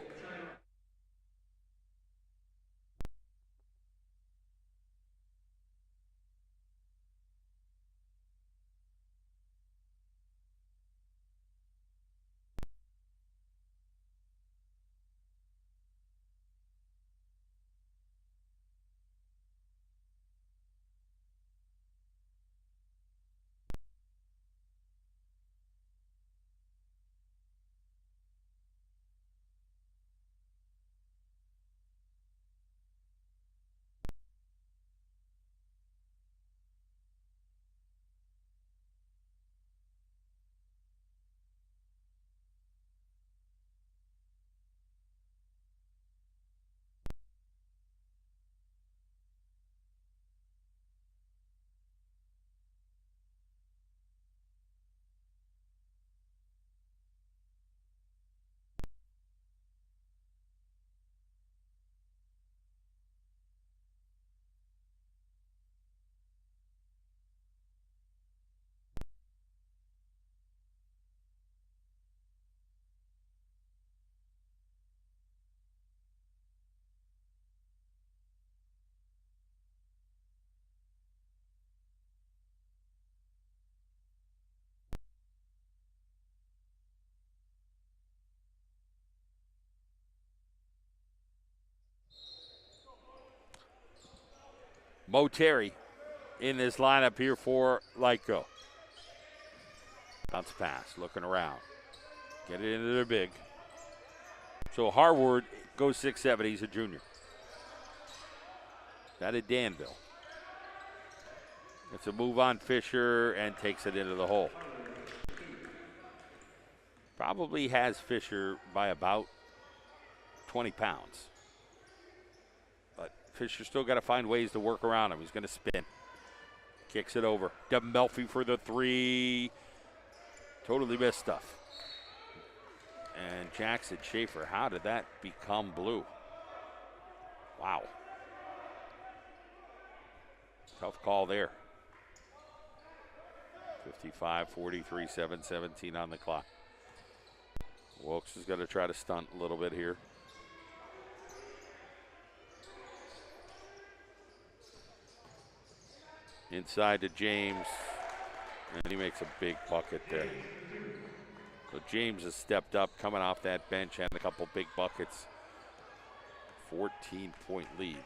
Mo Terry in this lineup here for Lyco. Bounce pass, looking around. Get it into their big. So Harward goes 6'7". He's a junior. That is Danville. It's a move on Fisher and takes it into the hole. Probably has Fisher by about 20 pounds. But Fisher's still got to find ways to work around him. He's going to spin. Kicks it over. DeMelfi for the three. Totally missed stuff. And Jackson Schaefer, how did that become blue? Wow. Tough call there. 55-43, 7:17 on the clock. Wilkes is going to try to stunt a little bit here. Inside to James, and he makes a big bucket there. So James has stepped up, coming off that bench, had a couple big buckets. 14-point lead.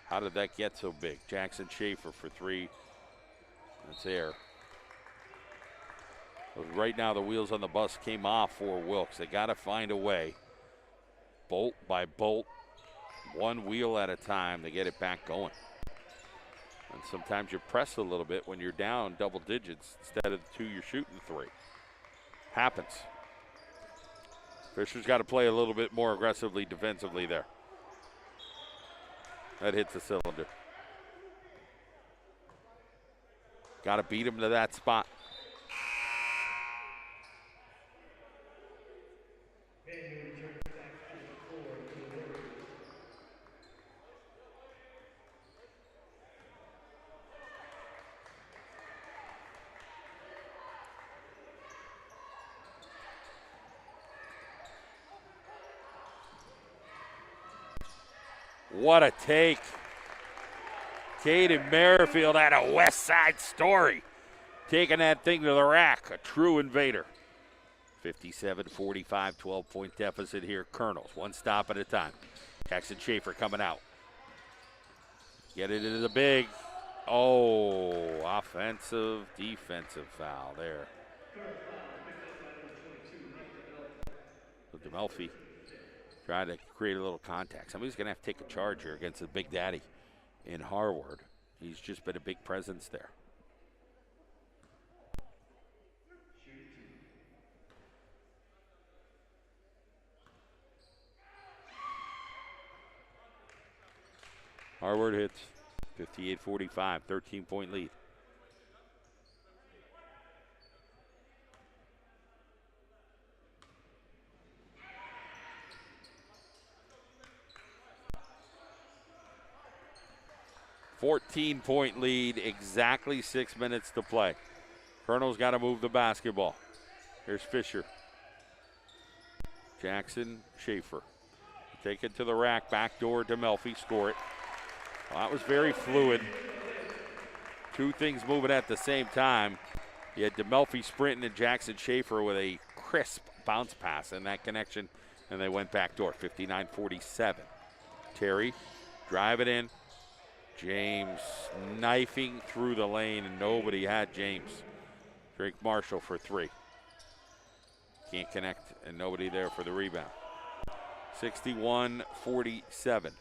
How did that get so big? Jackson Schaefer for three. That's air. But right now, the wheels on the bus came off for Wilkes. They got to find a way, bolt by bolt, one wheel at a time, to get it back going. And sometimes you press a little bit when you're down double digits instead of the two you're shooting three. Happens. Fisher's got to play a little bit more aggressively defensively there. That hits the cylinder. Got to beat him to that spot. What a take. Caden Merrifield had a West Side story. Taking that thing to the rack. A true invader. 57-45, 12-point deficit here. Colonels, one stop at a time. Jackson Schaefer coming out. Get it into the big. Oh, offensive, defensive foul there. So DeMelfi trying to create a little contact. Somebody's going to have to take a charge here against the big daddy in Harward. He's just been a big presence there. Harward hits 58-45, 13-point lead. Point lead, exactly 6 minutes to play. Colonel's got to move the basketball. Here's Fisher. Jackson Schaefer. Take it to the rack, backdoor to Melfi, score it. Well, that was very fluid. Two things moving at the same time. You had DeMelfi sprinting and Jackson Schaefer with a crisp bounce pass in that connection, and they went backdoor, 59-47. Terry, drive it in. James knifing through the lane, and nobody had James. Drake Marshall for three. Can't connect, and nobody there for the rebound. 61-47.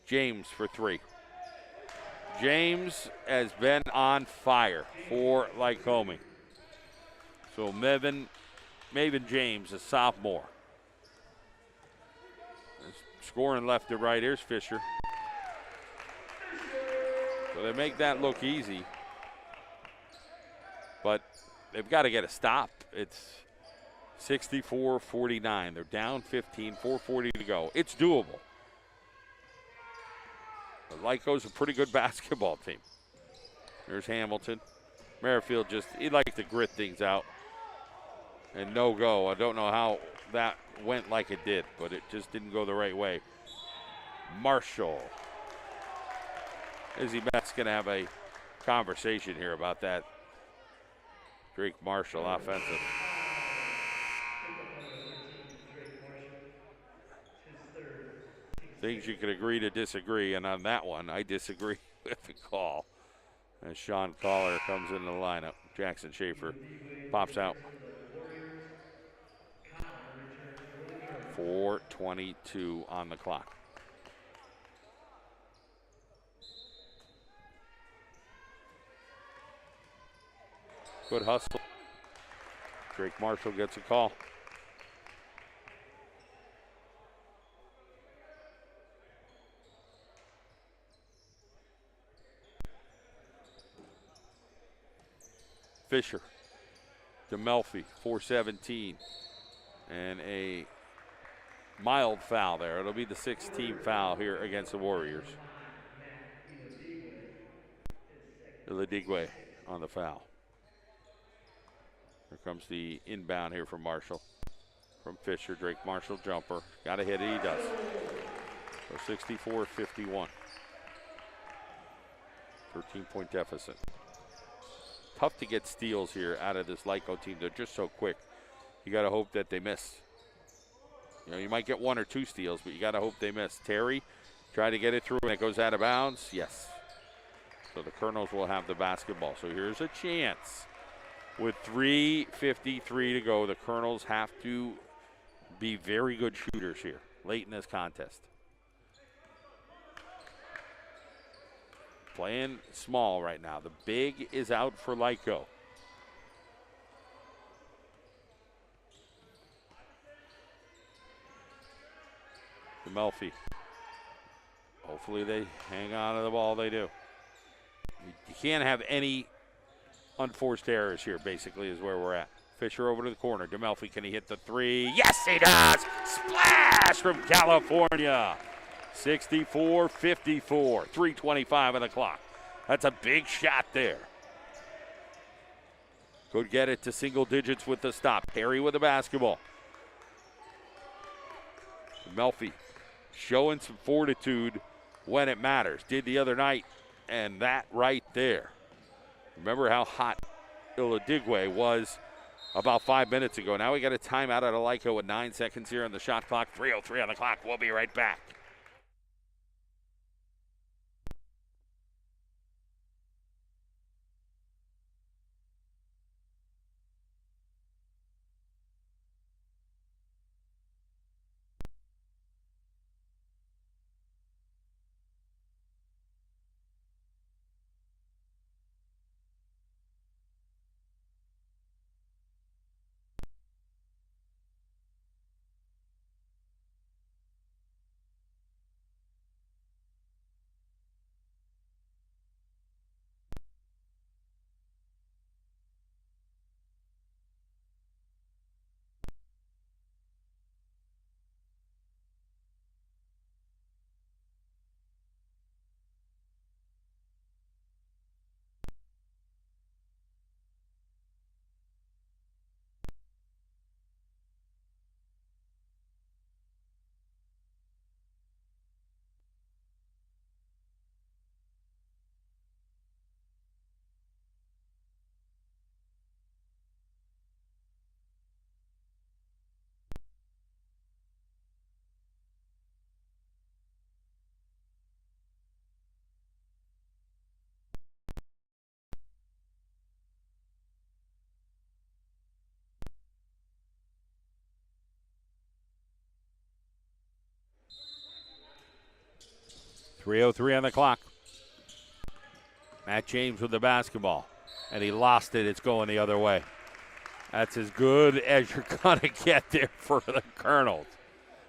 James for three. James has been on fire for Lycoming. So Maven James, a sophomore. Scoring left to right. Here's Fisher. So they make that look easy. But they've got to get a stop. It's 64-49. They're down 15, 4:40 to go. It's doable. But Lyco's a pretty good basketball team. There's Hamilton. Merrifield he likes to grit things out. And no go. I don't know how that went like it did, but it just didn't go the right way. Marshall. Izzy Met's going to have a conversation here about that Drake Marshall offensive. Pick up number 13, Drake Marshall. His third. Things you could agree to disagree, and on that one, I disagree with the call. As Sean Collar comes in the lineup, Jackson Schaefer pops out. 4:22 on the clock. Good hustle. Drake Marshall gets a call. Fisher to Melfi, 4:17. And a mild foul there. It'll be the 6th team foul here against the Warriors. Iladigwe on the foul. Here comes the inbound here from Marshall. From Fisher, Drake Marshall jumper. Got to hit it, he does. So 64-51. 13-point deficit. Tough to get steals here out of this Lyco team. They're just so quick. You got to hope that they miss. You know, you might get 1 or 2 steals, but you got to hope they miss. Terry tried to get it through, and it goes out of bounds. Yes. So the Colonels will have the basketball. So here's a chance. With 3:53 to go, the Colonels have to be very good shooters here late in this contest. Playing small right now. The big is out for Lyco. To Melfi. Hopefully they hang on to the ball. They do. You can't have any unforced errors here, basically, is where we're at. Fisher over to the corner. DeMelfi, can he hit the 3? Yes, he does! Splash from California. 64-54. 3:25 on the clock. That's a big shot there. Could get it to single digits with the stop. Perry with the basketball. DeMelfi showing some fortitude when it matters. Did the other night, and that right there. Remember how hot Iladigwe was about 5 minutes ago. Now we got a timeout out of Lyco with 9 seconds here on the shot clock. 3:03 on the clock. We'll be right back. .303 on the clock. Matt James with the basketball, and he lost it. It's going the other way. That's as good as you're going to get there for the Colonels.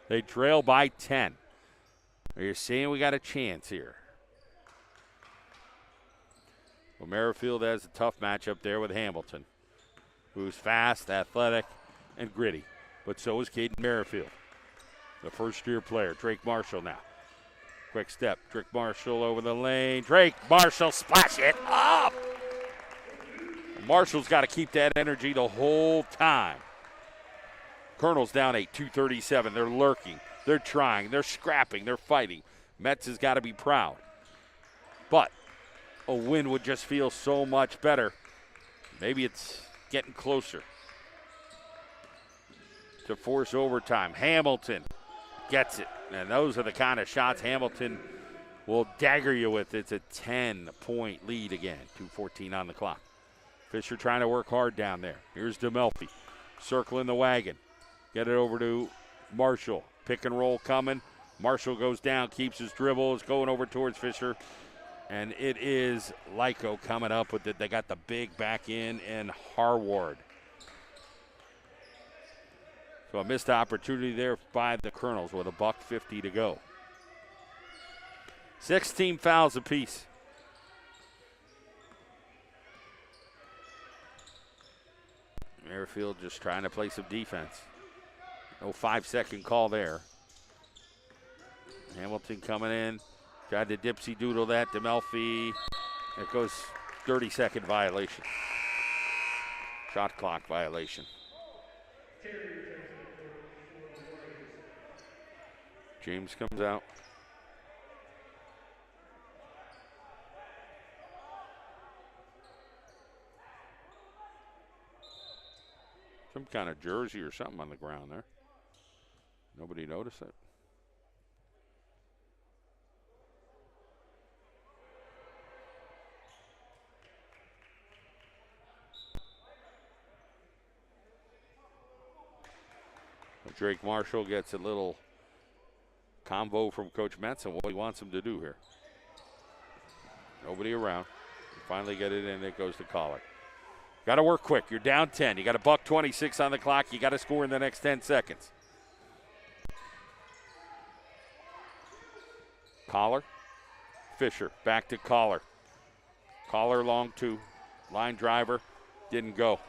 They trail by 10. You're saying we got a chance here. Well, Merrifield has a tough matchup there with Hamilton, who's fast, athletic, and gritty. But so is Caden Merrifield, the first-year player. Drake Marshall now. Quick step. Drake Marshall over the lane. Drake Marshall splash it up. Marshall's got to keep that energy the whole time. Colonel's down 8, 2:37. They're lurking. They're trying. They're scrapping. They're fighting. Metz has got to be proud. But a win would just feel so much better. Maybe it's getting closer to force overtime. Hamilton gets it. And those are the kind of shots Hamilton will dagger you with. It's a 10-point lead again. 2:14 on the clock. Fisher trying to work hard down there. Here's DeMelfi circling the wagon. Get it over to Marshall. Pick and roll coming. Marshall goes down, keeps his dribble, is going over towards Fisher. And it is Lyco coming up with it. They got the big back in and Harward. So a missed opportunity there by the Colonels with $1:50 to go. 16 fouls apiece. Merrifield just trying to play some defense. No 5-second call there. Hamilton coming in. Tried to dipsy doodle that. DeMelfi. It goes 30-second violation. Shot clock violation. James comes out. Some kind of jersey or something on the ground there. Nobody noticed it. Drake Marshall gets a little convo from Coach Metz on what he wants him to do here. Nobody around. Finally get it in. It goes to Collar. Got to work quick. You're down 10. You got $1:26 on the clock. You got to score in the next 10 seconds. Collar. Fisher. Back to Collar. Collar long two. Line driver. Didn't go.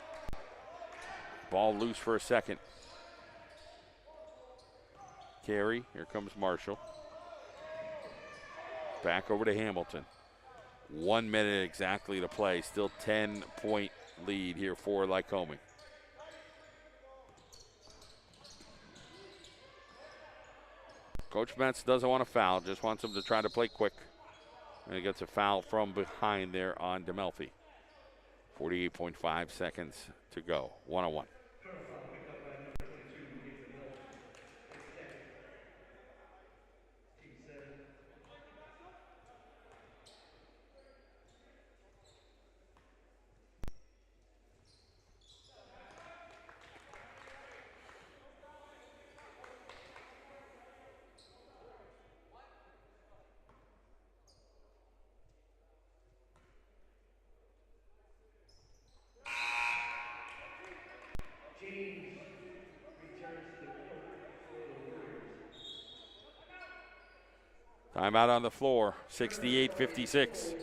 Ball loose for a second. Carey. Here comes Marshall. Back over to Hamilton. 1 minute exactly to play. Still 10-point lead here for Lycoming. Coach Metz doesn't want to foul, just wants him to try to play quick. And he gets a foul from behind there on DeMelfi. 48.5 seconds to go. 1-on-1. Timeout on the floor, 68-56.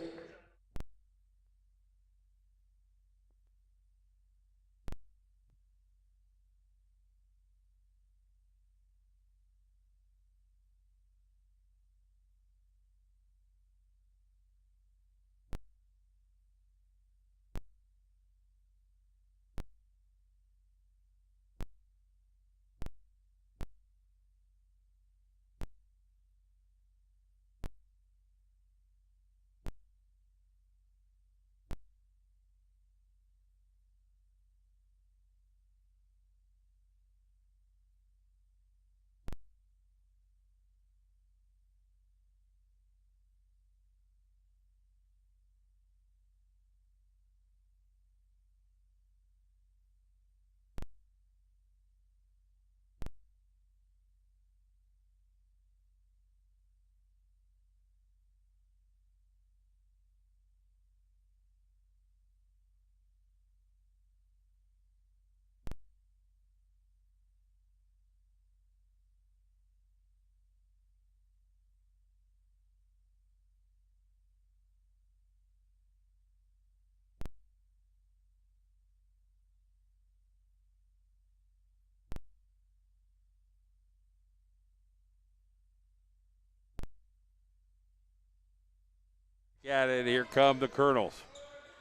Got it. Here come the Colonels.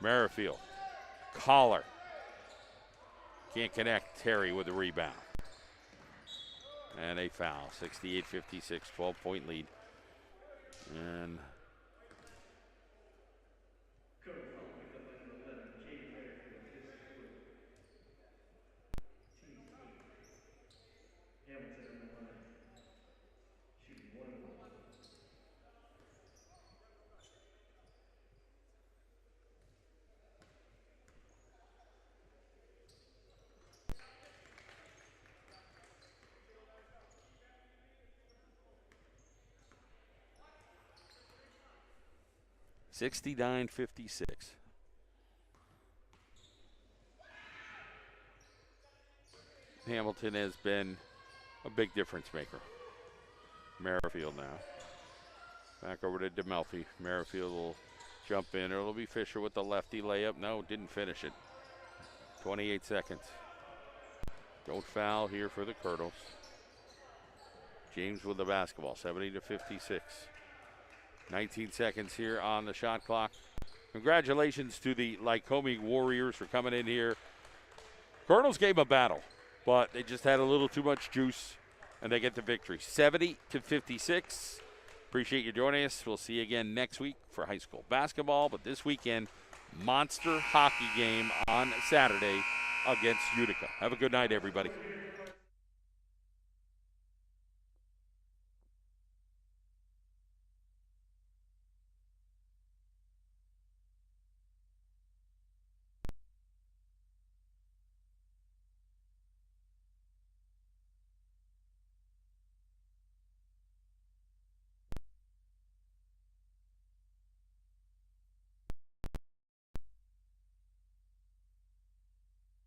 Merrifield. Collar. Can't connect. Terry with the rebound. And a foul. 68-56, 12-point lead. And 69-56. Hamilton has been a big difference maker. Merrifield now. Back over to DeMelfi. Merrifield will jump in. It'll be Fisher with the lefty layup. No, didn't finish it. 28 seconds. Don't foul here for the Colonels. James with the basketball, 70-56. 19 seconds here on the shot clock. Congratulations to the Lycoming Warriors for coming in here. Colonels gave a battle, but they just had a little too much juice, and they get the victory. 70-56. Appreciate you joining us. We'll see you again next week for high school basketball, but this weekend, monster hockey game on Saturday against Utica. Have a good night, everybody.